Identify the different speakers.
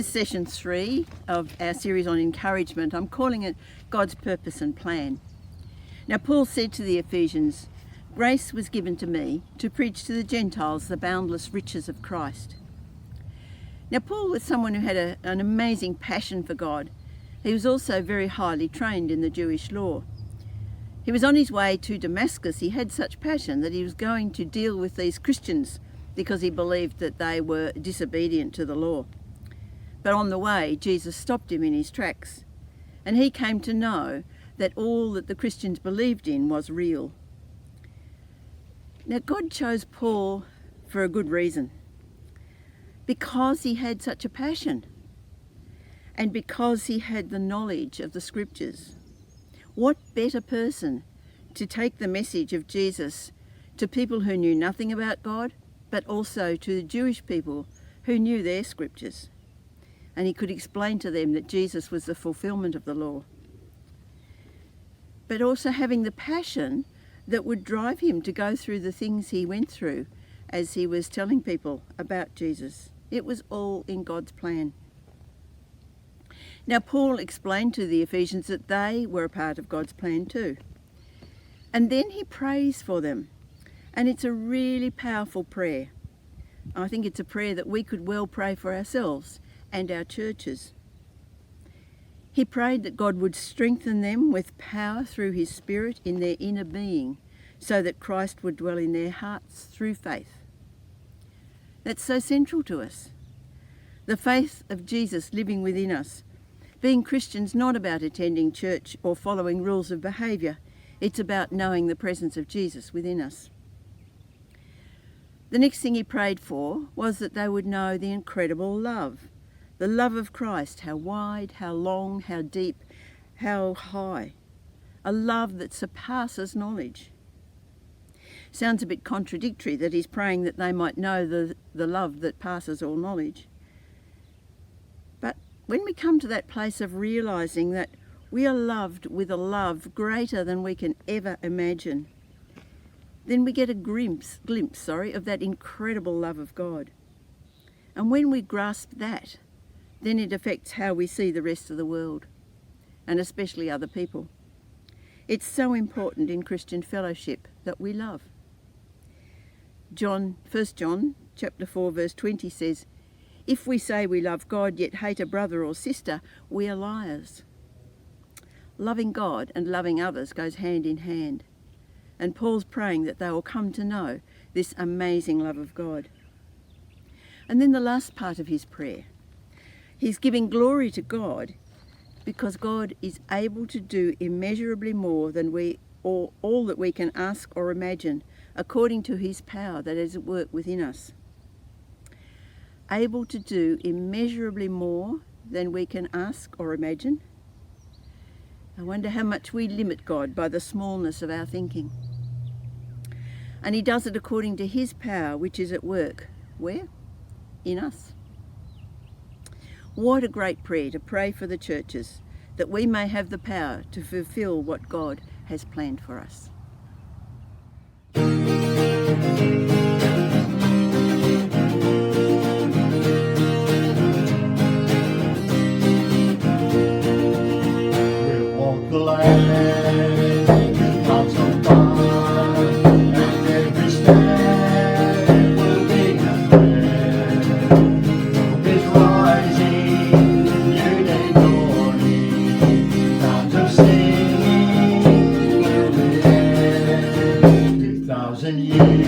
Speaker 1: session 3 of our series on encouragement. I'm calling it God's Purpose and Plan. Now, Paul said to the Ephesians, "Grace was given to me to preach to the Gentiles the boundless riches of Christ." Now, Paul was someone who had an amazing passion for God. He was also very highly trained in the Jewish law. He was on his way to Damascus. He had such passion that he was going to deal with these Christians because he believed that they were disobedient to the law. But on the way, Jesus stopped him in his tracks, and he came to know that all that the Christians believed in was real. Now, God chose Paul for a good reason, because he had such a passion and because he had the knowledge of the Scriptures. What better person to take the message of Jesus to people who knew nothing about God, but also to the Jewish people who knew their Scriptures? And he could explain to them that Jesus was the fulfillment of the law, but also having the passion that would drive him to go through the things he went through as he was telling people about Jesus. It was all in God's plan. Now, Paul explained to the Ephesians that they were a part of God's plan too. And then he prays for them. And it's a really powerful prayer. I think it's a prayer that we could well pray for ourselves and our churches. He prayed that God would strengthen them with power through his Spirit in their inner being, so that Christ would dwell in their hearts through faith. That's so central to us. The faith of Jesus living within us. Being Christians not about attending church or following rules of behaviour. It's about knowing the presence of Jesus within us. The next thing he prayed for was that they would know the incredible love. The love of Christ, how wide, how long, how deep, how high. A love that surpasses knowledge. Sounds a bit contradictory that he's praying that they might know the love that passes all knowledge. But when we come to that place of realising that we are loved with a love greater than we can ever imagine, then we get a glimpse of that incredible love of God. And when we grasp that, then it affects how we see the rest of the world, and especially other people. It's so important in Christian fellowship that we love. 1 John chapter 4 verse 20 says, "If we say we love God yet hate a brother or sister, we are liars." Loving God and loving others goes hand in hand. And Paul's praying that they will come to know this amazing love of God. And then the last part of his prayer. He's giving glory to God because God is able to do immeasurably more than all that we can ask or imagine, according to his power that is at work within us. Able to do immeasurably more than we can ask or imagine. I wonder how much we limit God by the smallness of our thinking. And he does it according to his power, which is at work. Where? In us. What a great prayer to pray for the churches, that we may have the power to fulfill what God has planned for us.
Speaker 2: We'll walk the land, clouds on fire, and every step will be a prayer. Hope is rising, new day dawning, sounds of singing will be there. 2,000 years.